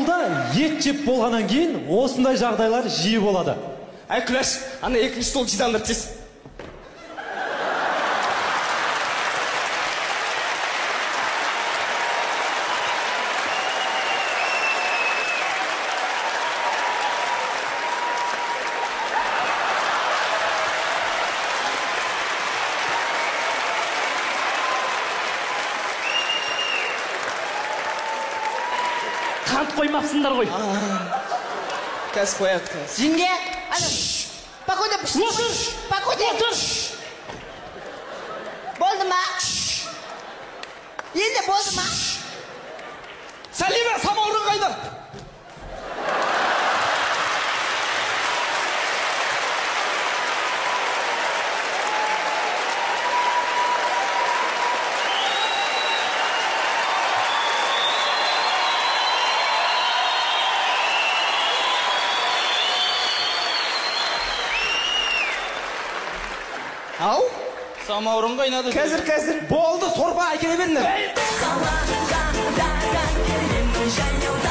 ауылда ет жеп болғаннан кейін осындай жағдайлар жиі болады. Ай, Күләш, ана екінші стол жидандыр тез. Қант қоймапсыңдар ғой. Қазір қояды, қазір. Жеңге, ана, покойда пішті. Отыр! Покойда. Отыр! Болды ма? Енді болды ма? Сәлима, самаурын қайдар. Ау? Самаурын қайнады. Қазір. Болды, сорпа әкеле беріңдер. Салонға да келгенмін жаяу